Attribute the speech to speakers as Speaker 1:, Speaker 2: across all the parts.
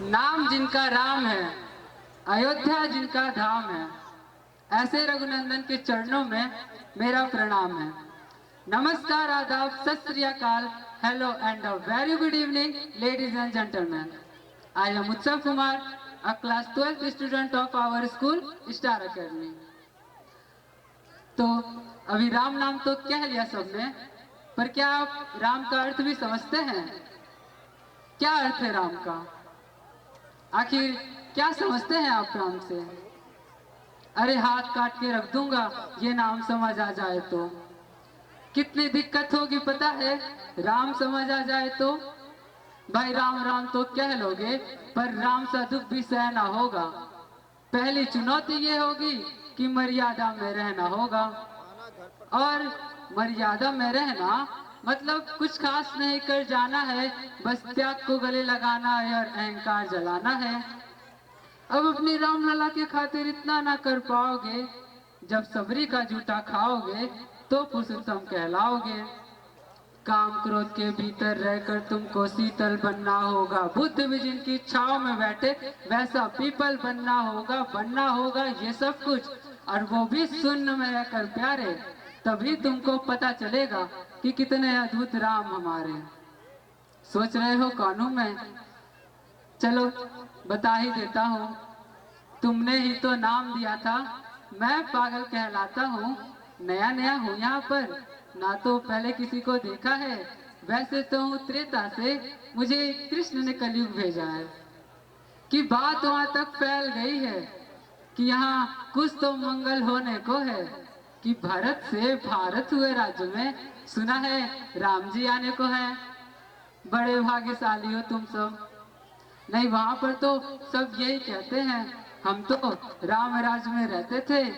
Speaker 1: नाम जिनका राम है, अयोध्या जिनका धाम है, ऐसे रघुनंदन के चरणों में मेरा प्रणाम है। नमस्कार, आदाब, सत श्री अकाल, hello and a very good evening ladies and gentleman. I am Utsav Kumar, a class 12th student of our school star academy. तो अभी राम नाम तो कह लिया सबने, पर क्या आप राम का अर्थ भी समझते हैं? क्या अर्थ है राम का? आखिर क्या समझते हैं आप राम से? अरे हाथ काट के रख दूंगा ये नाम समझ आ जाए तो। कितनी दिक्कत होगी पता है राम समझ आ जाए तो? भाई राम राम तो कह लोगे, पर राम सा दुख भी सहना होगा। पहली चुनौती ये होगी कि मर्यादा में रहना होगा। और मर्यादा में रहना मतलब कुछ खास नहीं कर जाना है, बस त्याग को गले लगाना है और अहंकार जलाना है। अब अपनी रामलला की खातिर इतना ना कर पाओगे, जब सबरी का जूठा खाओगे तो पुरुषोत्तम कहलाओगे। काम क्रोध के भीतर रहकर तुमको शीतल बनना होगा, बुद्ध भी जिनकी छाव में बैठे वैसा पीपल बनना होगा ये सब कुछ, और वो भी शून्य में रहकर प्यारे। तभी तुमको पता चलेगा कि कितने अद्भुत राम हमारे। सोच रहे हो कौन हूं मैं? चलो बता ही देता हूँ। तुमने ही तो नाम दिया था, मैं पागल कहलाता हूँ। नया नया हूँ यहाँ पर, ना तो पहले किसी को देखा है। वैसे तो हूँ त्रेता से, मुझे कृष्ण ने कलयुग भेजा है। कि बात वहां तक फैल गई है कि यहाँ कुछ तो मंगल होने को है। कि भारत से भारत हुए राज्य में सुना है राम जी आने को है। बड़े भाग्यशाली हो तुम सब। नहीं, वहां पर तो सब यही कहते हैं, हम तो राम राज में रहते थे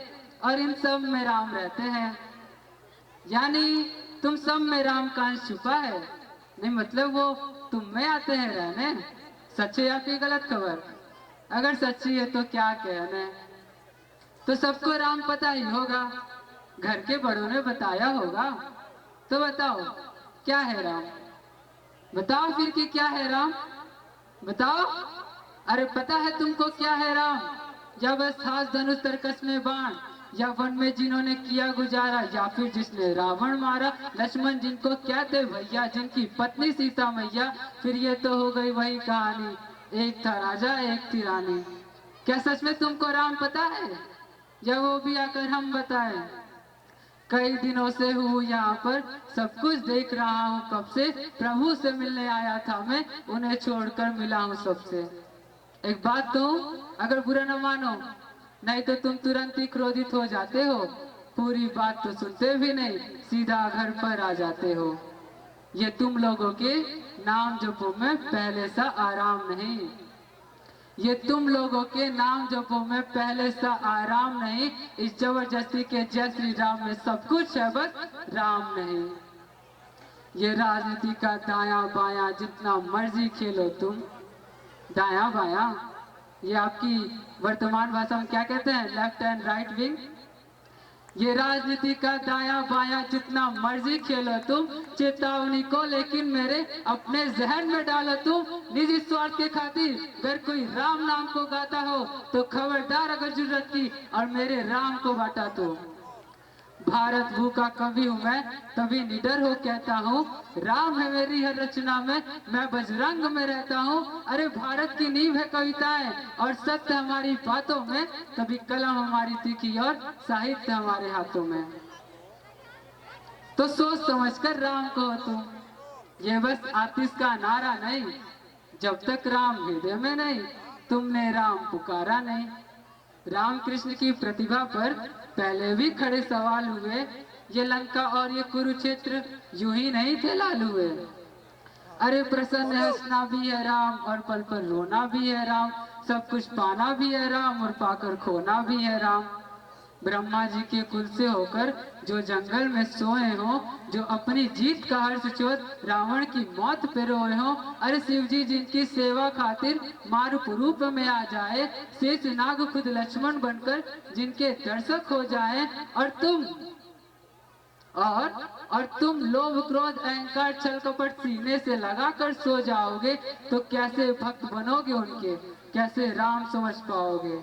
Speaker 1: और इन सब में राम रहते हैं। यानी तुम सब में राम का अंश छुपा है। नहीं मतलब वो तुम में आते हैं रहने। सच्ची या फिर गलत खबर? अगर सच्ची है तो क्या कहने। तो सबको राम पता ही होगा, घर के बड़ों ने बताया होगा। तो बताओ क्या है राम? बताओ फिर कि क्या है राम? बताओ। अरे पता है तुमको क्या है राम? या बस हाथ धनुष तरकस में बाण, या वन में जिन्होंने किया गुजारा, या फिर जिसने रावण मारा। लक्ष्मण जिनको क्या थे भैया, जिनकी पत्नी सीता मैया। फिर ये तो हो गई वही कहानी, एक था राजा एक थी रानी। क्या सच में तुमको राम पता है, या वो भी आकर हम बताएं? कई दिनों से हूँ यहाँ पर, सब कुछ देख रहा हूँ कब से। प्रभु से मिलने आया था मैं, उन्हें छोड़कर मिला हूँ सबसे। एक बात तो अगर बुरा न मानो, नहीं तो तुम तुरंत ही क्रोधित हो जाते हो। पूरी बात तो सुनते भी नहीं, सीधा घर पर आ जाते हो। ये तुम लोगों के नाम जपो में पहले सा आराम नहीं। ये तुम लोगों के नाम जपो में पहले सा आराम नहीं। इस जबरदस्ती के जय श्री राम में सब कुछ है, बस राम नहीं। ये राजनीति का दाया बाया जितना मर्जी खेलो तुम। दाया बाया ये आपकी वर्तमान भाषा में क्या कहते हैं? Left and right wing. ये राजनीति का दाया बाया जितना मर्जी खेलो तुम। चेतावनी को लेकिन मेरे अपने जहन में डालो तुम। निजी स्वार्थ के खातिर अगर कोई राम नाम को गाता हो तो खबरदार, अगर जरूरत की और मेरे राम को बांटा तो। भारत भू का कवि हूँ मैं, तभी निडर हो कहता हूँ, राम है मेरी हर रचना में, मैं बजरंग में रहता हूँ। अरे भारत की नींव है कविताएं और सत्य हमारी बातों में, तभी कलम हमारी तीखी और साहित्य हमारे हाथों में। तो सोच समझ कर राम कहो तुम, ये बस आतिश का नारा नहीं। जब तक राम हृदय में नहीं, तुमने राम पुकारा नहीं। राम कृष्ण की प्रतिभा पर पहले भी खड़े सवाल हुए। ये लंका और ये कुरुक्षेत्र यूं ही नहीं थे लाल हुए। अरे प्रसन्न हंसना भी है राम और पल पल रोना भी है राम। सब कुछ पाना भी है राम और पाकर खोना भी है राम। ब्रह्मा जी के कुल से होकर जो जंगल में सोए हो, जो अपनी जीत का हर्ष चोर रावण की मौत पे रोए हो। अरे शिव जी जिनकी सेवा खातिर मारुप रूप में आ जाए, शेष नाग खुद लक्ष्मण बनकर जिनके दर्शक हो जाए। और और तुम लोभ क्रोध अहंकार छल कपट सीने से लगाकर सो जाओगे तो कैसे भक्त बनोगे उनके, कैसे राम समझ पाओगे।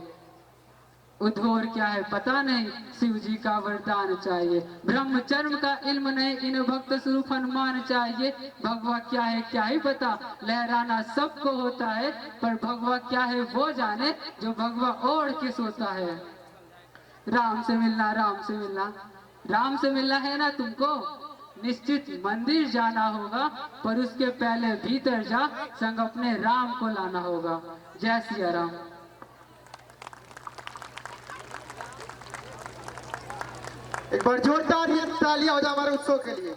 Speaker 1: उद्भोर क्या है पता नहीं, शिव जी का वरदान चाहिए। ब्रह्मचर्म का इल्म नहीं, इन भक्त स्वरूप हनुमान चाहिए। भगवा क्या है क्या ही पता, लहराना सबको होता है, पर भगवा क्या है वो जाने जो भगवा ओढ़ के सोता है। राम से मिलना, राम से मिलना, राम से मिलना है ना तुमको, निश्चित मंदिर जाना होगा, पर उसके पहले भीतर जा संग अपने राम को लाना होगा। जय सिया राम।
Speaker 2: एक बार जोरदार तालियां हो जाए हमारे उत्सव के लिए।